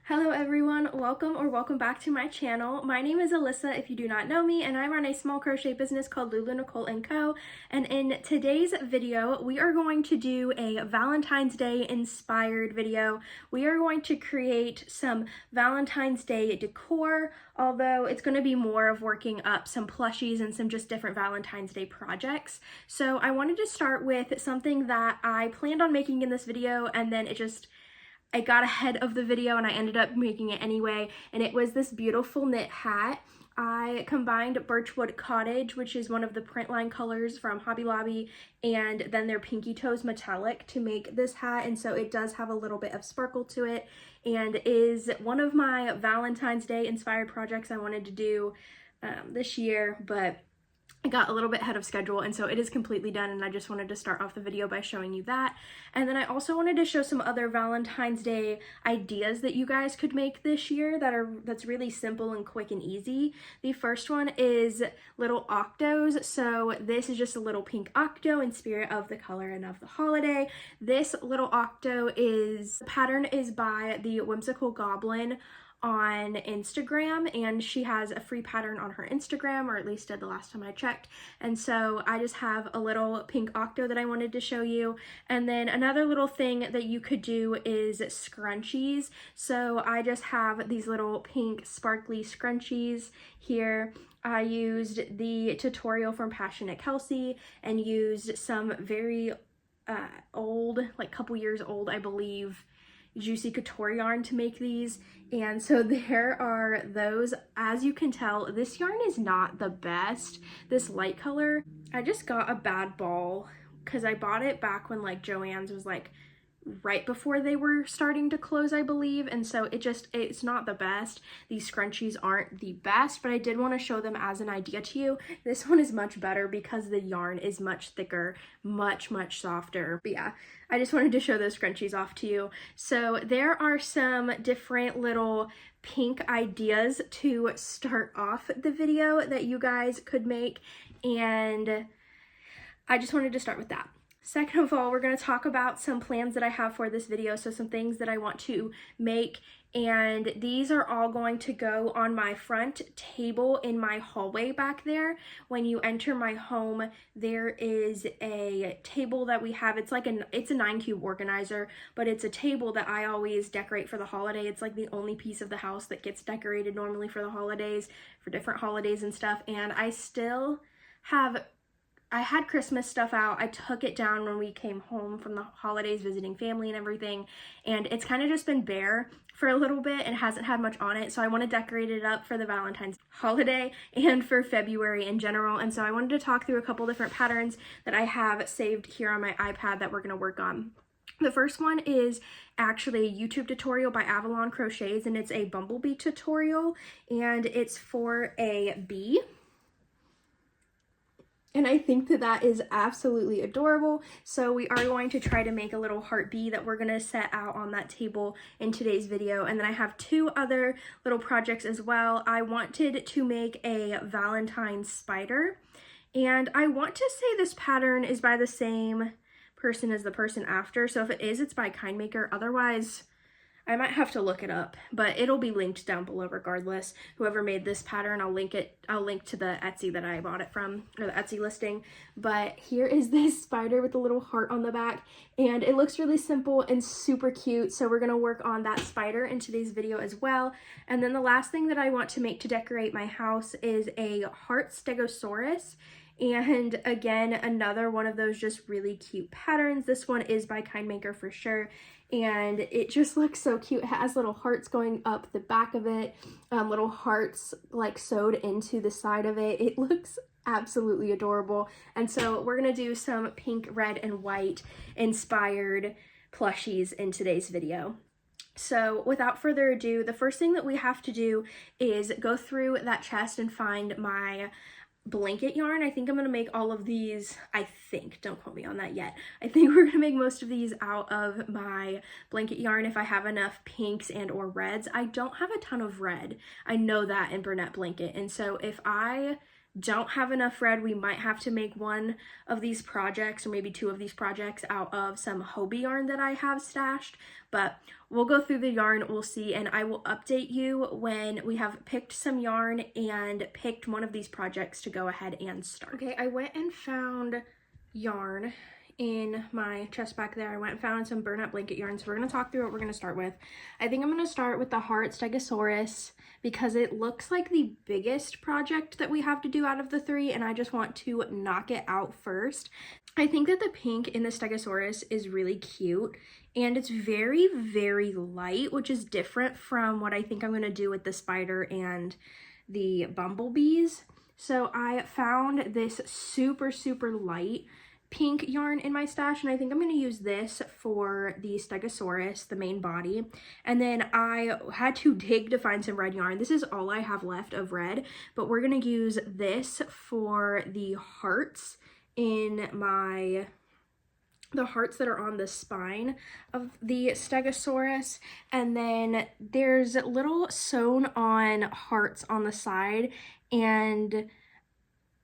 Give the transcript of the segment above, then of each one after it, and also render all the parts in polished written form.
Hello everyone, welcome back to my channel. My name is Alyssa if you do not know me, and I run a small crochet business called LuluNicoleandCo. And in today's video, we are going to do a Valentine's Day inspired video. We are going to create some Valentine's Day decor, although it's going to be more of working up some plushies and some just different Valentine's Day projects. So I wanted to start with something that I planned on making in this video, and then I got ahead of the video and I ended up making it anyway, and it was this beautiful knit hat. I combined Birchwood Cottage, which is one of the print line colors from Hobby Lobby, and then their Pinky Toes Metallic to make this hat, and so it does have a little bit of sparkle to it and is one of my Valentine's Day inspired projects I wanted to do this year, but I got a little bit ahead of schedule, and so it is completely done, and I just wanted to start off the video by showing you that. And then I also wanted to show some other Valentine's Day ideas that you guys could make this year that's really simple and quick and easy. The first one is little octos. So this is just a little pink octo in spirit of the color and of the holiday. This little octo the pattern is by the Whimsical Goblin on Instagram, and she has a free pattern on her Instagram, or at least did the last time I checked. And so I just have a little pink octo that I wanted to show you. And then another little thing that you could do is scrunchies. So I just have these little pink sparkly scrunchies here. I used the tutorial from Passionate Kelsey and used some very old, like couple years old, I believe, Juicy Couture yarn to make these. And so there are those. As you can tell, this yarn is not the best, this light color. I just got a bad ball because I bought it back when like Joann's was like right before they were starting to close, I believe, and so it's not the best. These scrunchies aren't the best, but I did want to show them as an idea to you. This one is much better because the yarn is much thicker, much softer. But yeah, I just wanted to show those scrunchies off to you. So there are some different little pink ideas to start off the video that you guys could make, and I just wanted to start with that. Second of all, we're going to talk about some plans that I have for this video, so some things that I want to make, and these are all going to go on my front table in my hallway back there. When you enter my home, there is a table that we have. It's a 9-cube organizer, but it's a table that I always decorate for the holiday. It's like the only piece of the house that gets decorated normally for the holidays, for different holidays and stuff, and I had Christmas stuff out. I took it down when we came home from the holidays, visiting family and everything, and it's kind of just been bare for a little bit and hasn't had much on it, so I want to decorate it up for the Valentine's holiday and for February in general. And so I wanted to talk through a couple different patterns that I have saved here on my iPad that we're going to work on. The first one is actually a YouTube tutorial by Avalon Crochets, and it's a bumblebee tutorial, and it's for a bee. And I think that is absolutely adorable. So we are going to try to make a little heart bee that we're going to set out on that table in today's video. And then I have two other little projects as well. I wanted to make a Valentine spider. And I want to say this pattern is by the same person as the person after. So if it is, it's by Kindmaker. Otherwise, I might have to look it up, but it'll be linked down below regardless. Whoever made this pattern, I'll link to the Etsy that I bought it from, or the Etsy listing. But here is this spider with a little heart on the back, and it looks really simple and super cute. So we're gonna work on that spider in today's video as well. And then the last thing that I want to make to decorate my house is a heart stegosaurus. And again, another one of those just really cute patterns. This one is by Kindmaker for sure, and it just looks so cute. It has little hearts going up the back of it, little hearts like sewed into the side of it. It looks absolutely adorable. And so we're gonna do some pink, red, and white inspired plushies in today's video. So without further ado, the first thing that we have to do is go through that chest and find my blanket yarn. I think I'm going to make all of these, don't quote me on that yet. I think we're going to make most of these out of my blanket yarn if I have enough pinks and or reds. I don't have a ton of red. I know that in Burnett Blanket. And so if I don't have enough red, we might have to make one of these projects or maybe two of these projects out of some Hobie yarn that I have stashed, but we'll go through the yarn, we'll see, and I will update you when we have picked some yarn and picked one of these projects to go ahead and start. Okay, I went and found yarn in my chest back there. I went and found some burn up blanket yarn, so we're going to talk through what we're going to start with. I think I'm going to start with the Heart Stegosaurus because it looks like the biggest project that we have to do out of the three, and I just want to knock it out first. I think that the pink in the Stegosaurus is really cute, and it's very, very light, which is different from what I think I'm going to do with the spider and the bumblebees. So I found this super, super light pink yarn in my stash, and I think I'm going to use this for the Stegosaurus, the main body. And then I had to dig to find some red yarn. This is all I have left of red, but we're going to use this for the hearts in the hearts that are on the spine of the Stegosaurus. And then there's little sewn on hearts on the side, and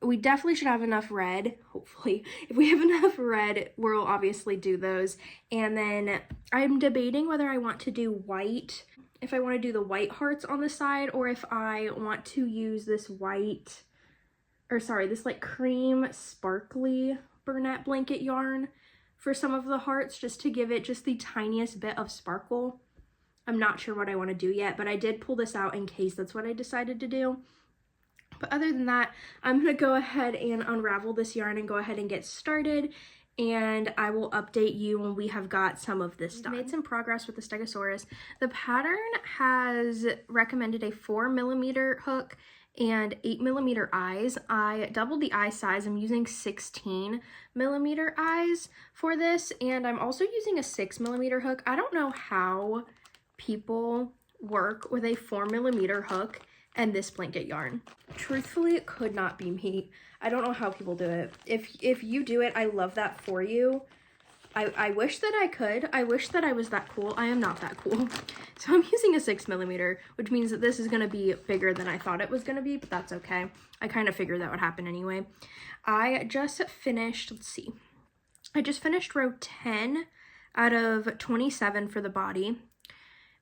we definitely should have enough red, hopefully. If we have enough red, we'll obviously do those. And then I'm debating whether I want to do white, if I want to do the white hearts on the side, or if I want to use this white, or sorry, this like cream sparkly Burnette blanket yarn for some of the hearts, just to give it just the tiniest bit of sparkle. I'm not sure what I want to do yet, but I did pull this out in case that's what I decided to do. But other than that, I'm going to go ahead and unravel this yarn and go ahead and get started, and I will update you when we have got some of this done. Made some progress with the Stegosaurus. The pattern has recommended a 4mm hook and 8mm eyes. I doubled the eye size. I'm using 16mm eyes for this, and I'm also using a 6mm hook. I don't know how people work with a 4mm hook and this blanket yarn. Truthfully, it could not be me. I don't know how people do it. If you do it, I love that for you. I wish that I could. I wish that I was that cool. I am not that cool. So I'm using a 6mm, which means that this is going to be bigger than I thought it was going to be, but that's okay. I kind of figured that would happen anyway. I just finished, let's see. I just finished row 10 out of 27 for the body,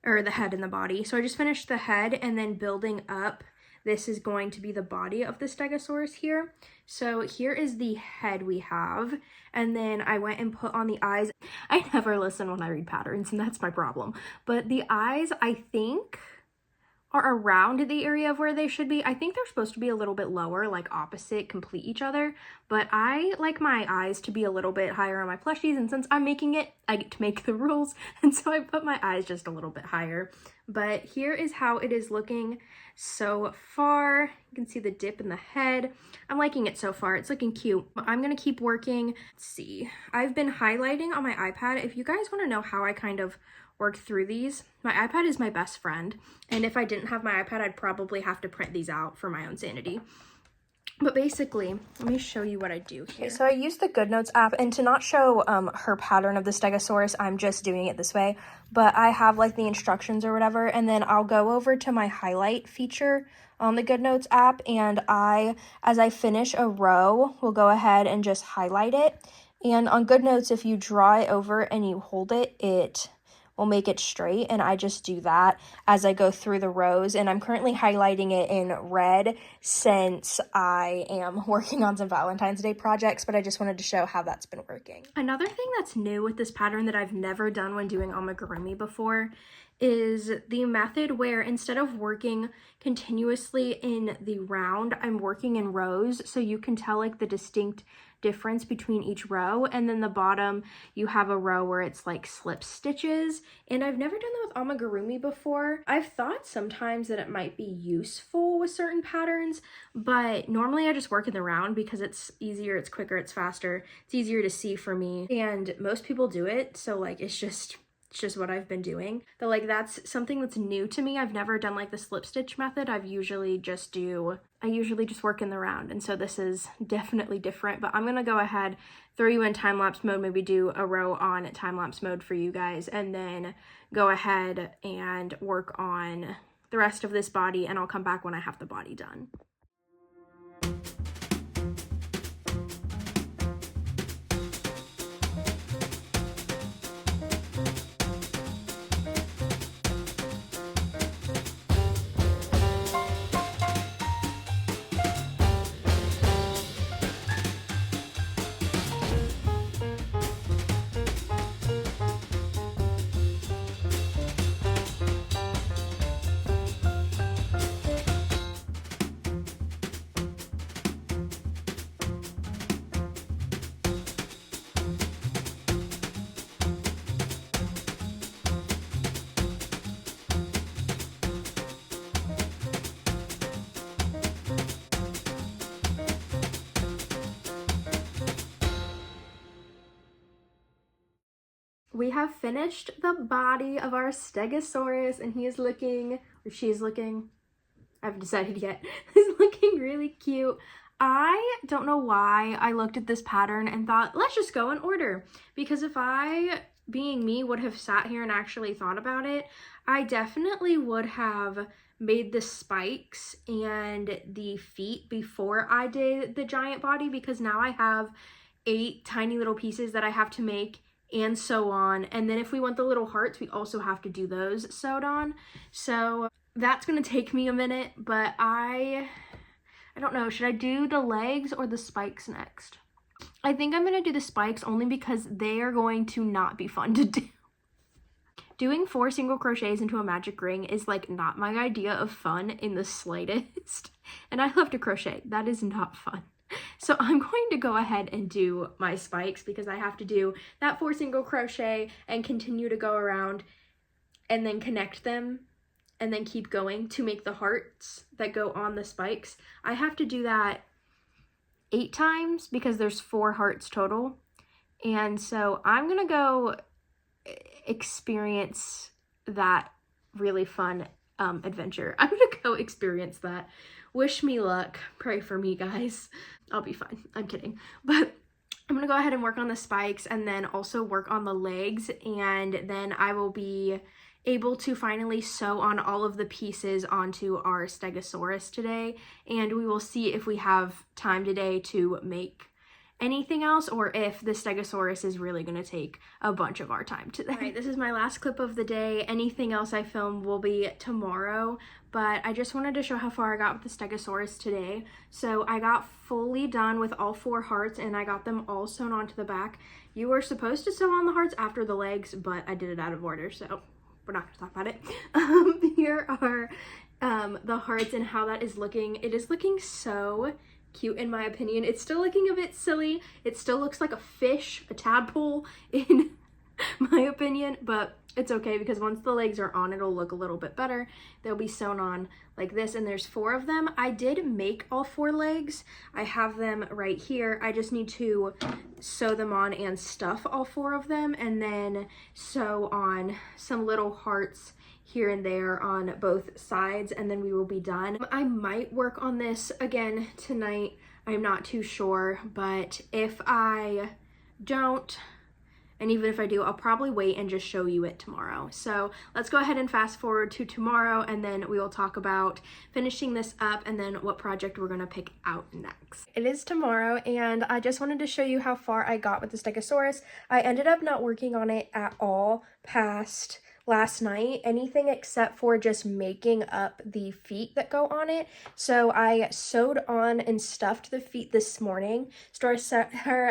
or the head and the body. So I just finished the head, and then building up, this is going to be the body of the Stegosaurus here. So here is the head we have, and then I went and put on the eyes. I never listen when I read patterns, and that's my problem. But the eyes, I think, are around the area of where they should be. I think they're supposed to be a little bit lower, like opposite, complete each other, but I like my eyes to be a little bit higher on my plushies, and since I'm making it, I get to make the rules, and so I put my eyes just a little bit higher. But here is how it is looking so far. You can see the dip in the head. I'm liking it so far. It's looking cute. I'm gonna keep working. Let's see. I've been highlighting on my iPad. If you guys want to know how I kind of work through these, my iPad is my best friend, and if I didn't have my iPad, I'd probably have to print these out for my own sanity. But basically, let me show you what I do here. Okay, so I use the GoodNotes app, and to not show her pattern of the Stegosaurus, I'm just doing it this way, but I have like the instructions or whatever, and then I'll go over to my highlight feature on the GoodNotes app, and as I finish a row, will go ahead and just highlight it. And on GoodNotes, if you draw it over and you hold it, it will make it straight, and I just do that as I go through the rows, and I'm currently highlighting it in red since I am working on some Valentine's Day projects, but I just wanted to show how that's been working. Another thing that's new with this pattern that I've never done when doing amigurumi before is the method where instead of working continuously in the round, I'm working in rows, so you can tell like the distinct difference between each row, and then the bottom you have a row where it's like slip stitches, and I've never done that with amigurumi before. I've thought sometimes that it might be useful with certain patterns, but normally I just work in the round because it's easier, it's quicker, it's faster, it's easier to see for me, and most people do it, so like it's just what I've been doing. But like that's something that's new to me. I've never done like the slip stitch method. I usually just work in the round, and so this is definitely different. But I'm gonna go ahead, throw you in time-lapse mode, maybe do a row on time-lapse mode for you guys, and then go ahead and work on the rest of this body, and I'll come back when I have the body done. we have finished the body of our Stegosaurus, and he is looking, or she is looking, I haven't decided yet, is looking really cute. I don't know why I looked at this pattern and thought, let's just go in order. Because if I, being me, would have sat here and actually thought about it, I definitely would have made the spikes and the feet before I did the giant body, because now I have 8 tiny little pieces that I have to make and sew on. And then if we want the little hearts, we also have to do those sewed on. So that's gonna take me a minute, but I don't know, should I do the legs or the spikes next? I think I'm gonna do the spikes only because they are going to not be fun to do. Doing 4 single crochets into a magic ring is like not my idea of fun in the slightest. And I love to crochet, that is not fun. So I'm going to go ahead and do my spikes because I have to do that 4 single crochet and continue to go around and then connect them and then keep going to make the hearts that go on the spikes. I have to do that 8 times because there's 4 hearts total. And so I'm gonna go experience that really fun adventure. I'm gonna go experience that. Wish me luck. Pray for me, guys. I'll be fine. I'm kidding. But I'm gonna go ahead and work on the spikes and then also work on the legs, and then I will be able to finally sew on all of the pieces onto our Stegosaurus today, and we will see if we have time today to make anything else or if the Stegosaurus is really going to take a bunch of our time today. All right, this is my last clip of the day. Anything else I film will be tomorrow, but I just wanted to show how far I got with the Stegosaurus today. So I got fully done with all 4 hearts and I got them all sewn onto the back. You were supposed to sew on the hearts after the legs, but I did it out of order, so we're not going to talk about it. Here are the hearts and how that is looking. It is looking so cute in my opinion. It's still looking a bit silly. It still looks like a fish, a tadpole in my opinion, but it's okay because once the legs are on, it'll look a little bit better. They'll be sewn on like this, and there's 4 of them. I did make all 4 legs. I have them right here. I just need to sew them on and stuff all 4 of them, and then sew on some little hearts here and there on both sides, and then we will be done. I might work on this again tonight. I'm not too sure, but if I don't, and even if I do, I'll probably wait and just show you it tomorrow. So let's go ahead and fast forward to tomorrow, and then we will talk about finishing this up and then what project we're gonna pick out next. It is tomorrow, and I just wanted to show you how far I got with the Stegosaurus. I ended up not working on it at all past last night, anything except for just making up the feet that go on it. So I sewed on and stuffed the feet this morning. Her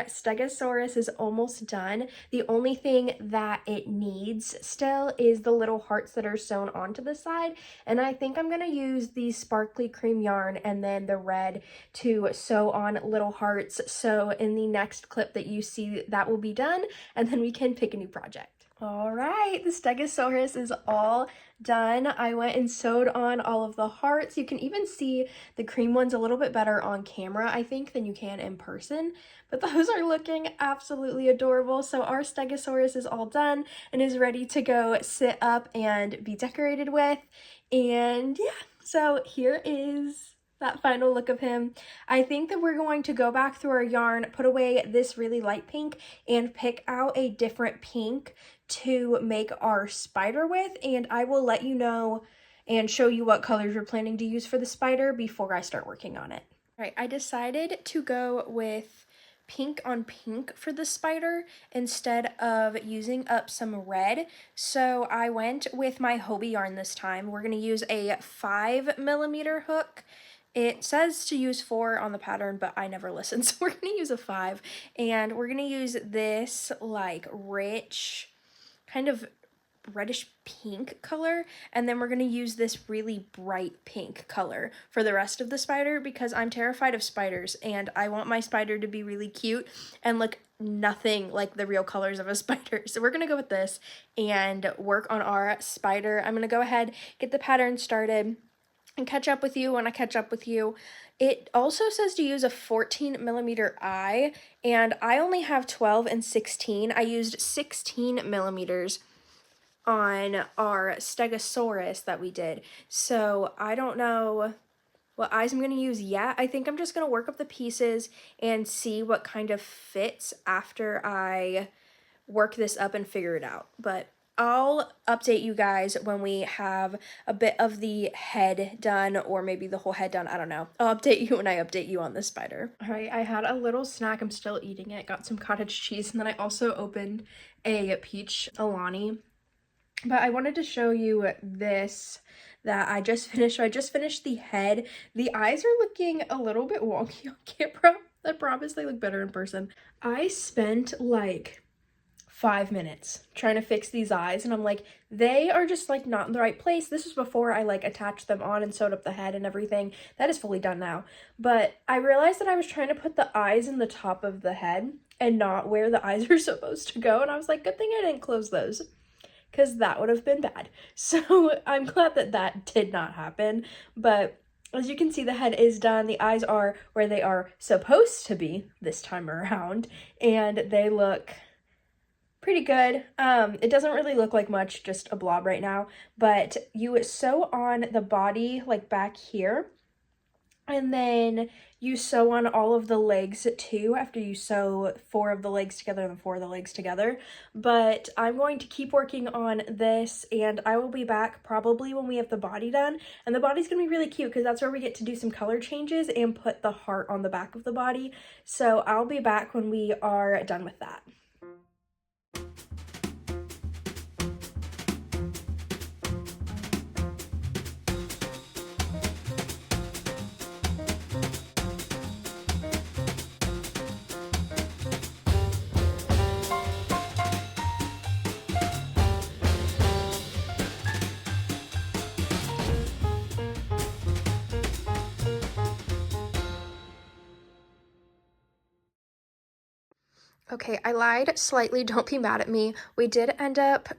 Stegosaurus is almost done. The only thing that it needs still is the little hearts that are sewn onto the side, and I think I'm gonna use the sparkly cream yarn and then the red to sew on little hearts. So in the next clip that you see, that will be done, and then we can pick a new project. All right, the Stegosaurus is all done. I went and sewed on all of the hearts. You can even see the cream ones a little bit better on camera, I think, than you can in person. But those are looking absolutely adorable. So our Stegosaurus is all done and is ready to go sit up and be decorated with. And yeah, so here is that final look of him. I think that we're going to go back through our yarn, put away this really light pink, and pick out a different pink to make our spider with, and I will let you know and show you what colors we're planning to use for the spider before I start working on it. All right, I decided to go with pink on pink for the spider instead of using up some red. So I went with my Hobie yarn this time. We're going to use a 5mm hook. It says to use 4 on the pattern, but I never listen, so we're going to use a 5. And we're going to use this like rich, kind of reddish pink color, and then we're going to use this really bright pink color for the rest of the spider because I'm terrified of spiders and I want my spider to be really cute and look nothing like the real colors of a spider. So we're going to go with this and work on our spider. I'm going to go ahead, get the pattern started, and catch up with you when I catch up with you. It also says to use a 14mm eye, and I only have 12 and 16. I used 16mm on our Stegosaurus that we did. So I don't know what eyes I'm going to use yet. I think I'm just going to work up the pieces and see what kind of fits after I work this up and figure it out. But I'll update you guys when we have a bit of the head done, or maybe the whole head done. I don't know. I'll update you when I update you on the spider. All right, I had a little snack. I'm still eating it. Got some cottage cheese, and then I also opened a peach Alani. But I wanted to show you this that I just finished. So I just finished the head. The eyes are looking a little bit wonky on camera. I promise they look better in person. I spent like 5 minutes trying to fix these eyes, and I'm like, they are just like not in the right place. This was before I like attached them on and sewed up the head and everything. That is fully done now. But I realized that I was trying to put the eyes in the top of the head and not where the eyes are supposed to go. And I was like, good thing I didn't close those, because that would have been bad. So I'm glad that that did not happen. But as you can see, the head is done. The eyes are where they are supposed to be this time around, and they look pretty good. It doesn't really look like much, just a blob right now, but you sew on the body like back here, and then you sew on all of the legs too after you sew 4 of the legs together and 4 of the legs together. But I'm going to keep working on this, and I will be back probably when we have the body done. And the body's gonna be really cute because that's where we get to do some color changes and put the heart on the back of the body. So I'll be back when we are done with that. Okay, I lied slightly, don't be mad at me. We did end up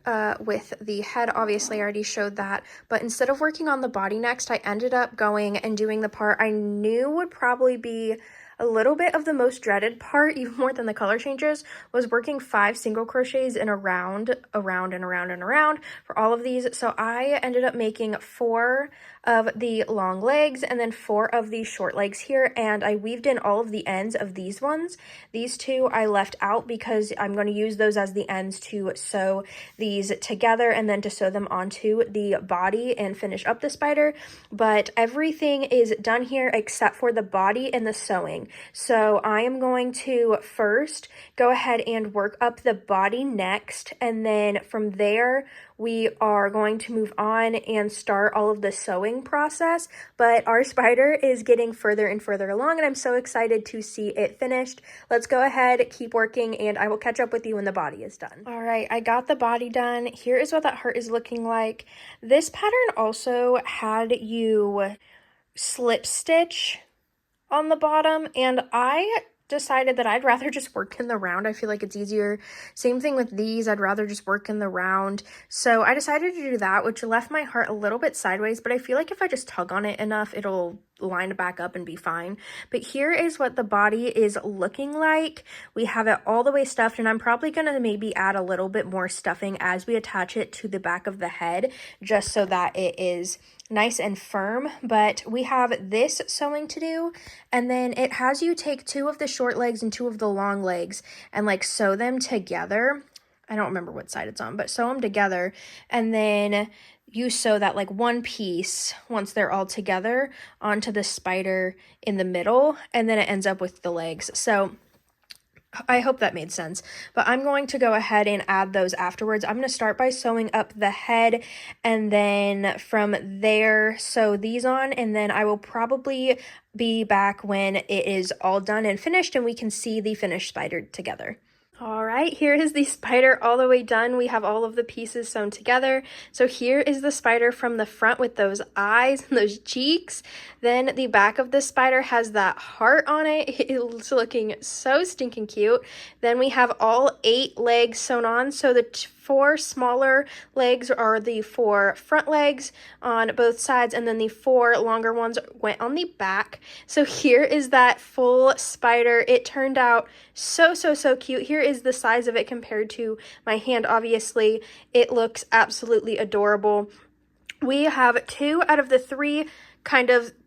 with the head, obviously I already showed that, but instead of working on the body next, I ended up going and doing the part I knew would probably be a little bit of the most dreaded part, even more than the color changes, was working 5 single crochets in a round, around and around and around for all of these. So I ended up making 4 of the long legs and then 4 of the short legs here, and I weaved in all of the ends of these ones. These 2 I left out because I'm going to use those as the ends to sew these together and then to sew them onto the body and finish up the spider. But everything is done here except for the body and the sewing. So I am going to first go ahead and work up the body next, and then from there we are going to move on and start all of the sewing process. But our spider is getting further and further along, and I'm so excited to see it finished. Let's go ahead, keep working, and I will catch up with you when the body is done. All right, I got the body done. Here is what that heart is looking like. This pattern also had you slip stitch on the bottom, and I decided that I'd rather just work in the round. I feel like it's easier. Same thing with these. I'd rather just work in the round. So I decided to do that, which left my heart a little bit sideways, but I feel like if I just tug on it enough, it'll line it back up and be fine. But here is what the body is looking like. We have it all the way stuffed, and I'm probably going to maybe add a little bit more stuffing as we attach it to the back of the head, just so that it is nice and firm. But we have this sewing to do, and then it has you take 2 of the short legs and 2 of the long legs and like sew them together. I don't remember what side it's on, but sew them together, and then you sew that like one piece once they're all together onto the spider in the middle, and then it ends up with the legs. So I hope that made sense, but I'm going to go ahead and add those afterwards. I'm going to start by sewing up the head, and then from there sew these on, and then I will probably be back when it is all done and finished and we can see the finished spider together. All right, here is the spider all the way done. We have all of the pieces sewn together. So here is the spider from the front with those eyes and those cheeks. Then the back of the spider has that heart on it. It's looking so stinking cute. Then we have all 8 legs sewn on. So the 4 smaller legs are the 4 front legs on both sides, and then the 4 longer ones went on the back. So here is that full spider. It turned out so cute. Here is the size of it compared to my hand. Obviously, it looks absolutely adorable. We have 2 out of the 3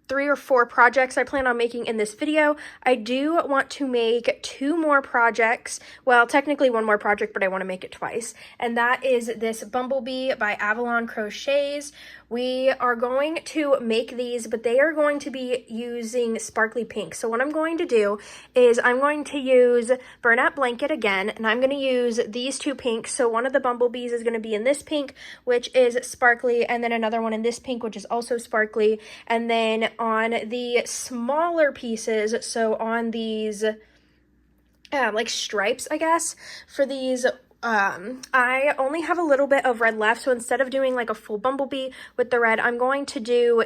3 or 4 projects I plan on making in this video. I do want to make 2 more projects. Well, technically 1 more project, but I want to make it twice. And that is this bumblebee by Avalon Crochets. We are going to make these, but they are going to be using sparkly pink. So what I'm going to do is I'm going to use Bernat Blanket again, and I'm going to use these 2 pinks. So one of the bumblebees is going to be in this pink, which is sparkly, and then another one in this pink, which is also sparkly. And then on the smaller pieces, so on these like stripes, I guess, for these, I only have a little bit of red left, so instead of doing like a full bumblebee with the red, I'm going to do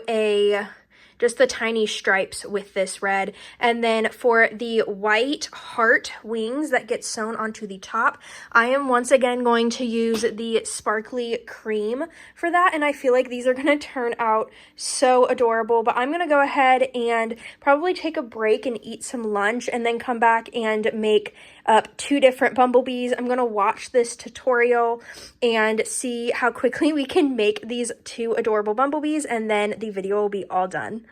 just the tiny stripes with this red. And then for the white heart wings that get sewn onto the top, I am once again going to use the sparkly cream for that, and I feel like these are going to turn out so adorable. But I'm going to go ahead and probably take a break and eat some lunch, and then come back and make up 2 different bumblebees. I'm going to watch this tutorial and see how quickly we can make these 2 adorable bumblebees, and then the video will be all done.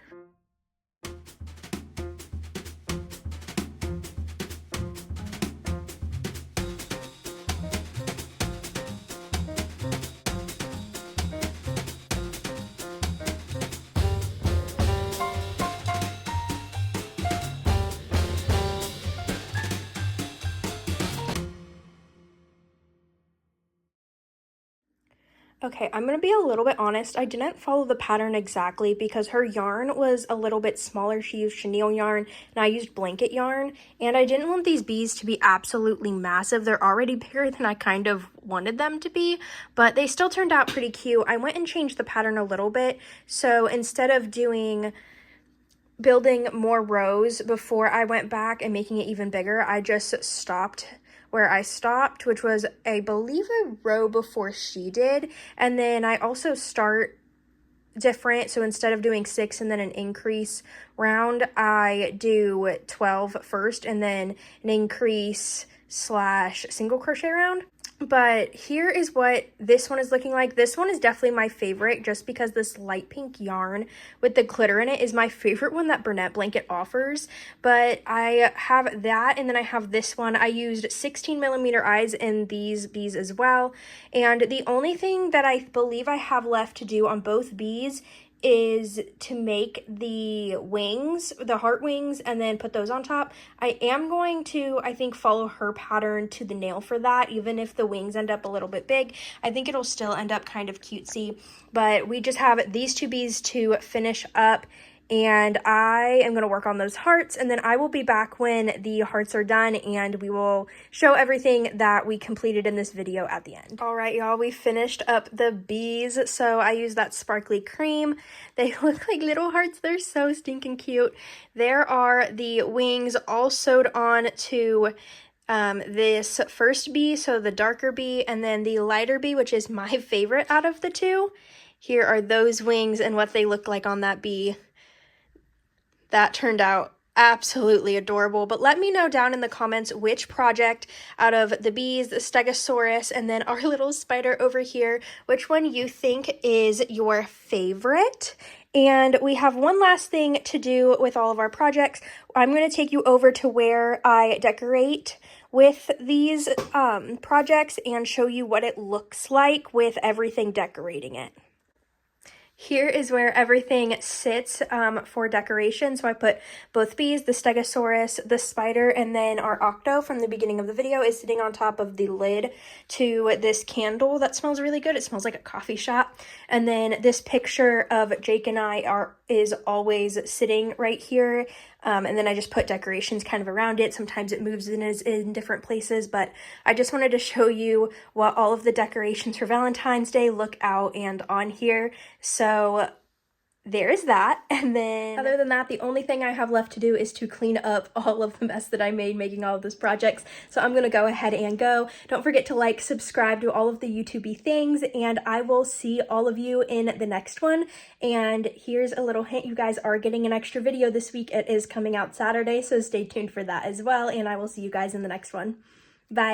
Okay, I'm going to be a little bit honest. I didn't follow the pattern exactly because her yarn was a little bit smaller. She used chenille yarn and I used blanket yarn, and I didn't want these bees to be absolutely massive. They're already bigger than I kind of wanted them to be, but they still turned out pretty cute. I went and changed the pattern a little bit. So instead of building more rows before I went back and making it even bigger, I just stopped where I stopped, which was, I believe, a row before she did. And then I also start different. So instead of doing 6 and then an increase round, I do 12 first and then an increase / single crochet round. But here is what this one is looking like. This one is definitely my favorite just because this light pink yarn with the glitter in it is my favorite one that Bernat Blanket offers. But I have that, and then I have this one. I used 16mm eyes in these bees as well. And the only thing that I believe I have left to do on both bees is to make the wings, the heart wings, and then put those on top. I am going to, I think, follow her pattern to the nail for that. Even if the wings end up a little bit big, I think it'll still end up kind of cutesy. But we just have these 2 bees to finish up, and I am going to work on those hearts, and then I will be back when the hearts are done, and we will show everything that we completed in this video at the end. All right, y'all, we finished up the bees, so I used that sparkly cream. They look like little hearts. They're so stinking cute. There are the wings all sewed on to this first bee, so the darker bee, and then the lighter bee, which is my favorite out of the 2. Here are those wings and what they look like on that bee. That turned out absolutely adorable. But let me know down in the comments which project out of the bees, the stegosaurus, and then our little spider over here, which one you think is your favorite. And we have one last thing to do with all of our projects. I'm going to take you over to where I decorate with these projects and show you what it looks like with everything decorating it. Here is where everything sits for decoration. So I put both bees, the stegosaurus, the spider, and then our octo from the beginning of the video is sitting on top of the lid to this candle that smells really good. It smells like a coffee shop. And then this picture of Jake and I is always sitting right here. And then I just put decorations kind of around it. Sometimes it moves in different places, but I just wanted to show you what all of the decorations for Valentine's Day look out and on here. So there is that. And then other than that, the only thing I have left to do is to clean up all of the mess that I made making all of those projects. So I'm gonna go ahead and go. Don't forget to like, subscribe, do all of the YouTube-y things, and I will see all of you in the next one. And here's a little hint, you guys are getting an extra video this week. It is coming out Saturday, so stay tuned for that as well, and I will see you guys in the next one. Bye.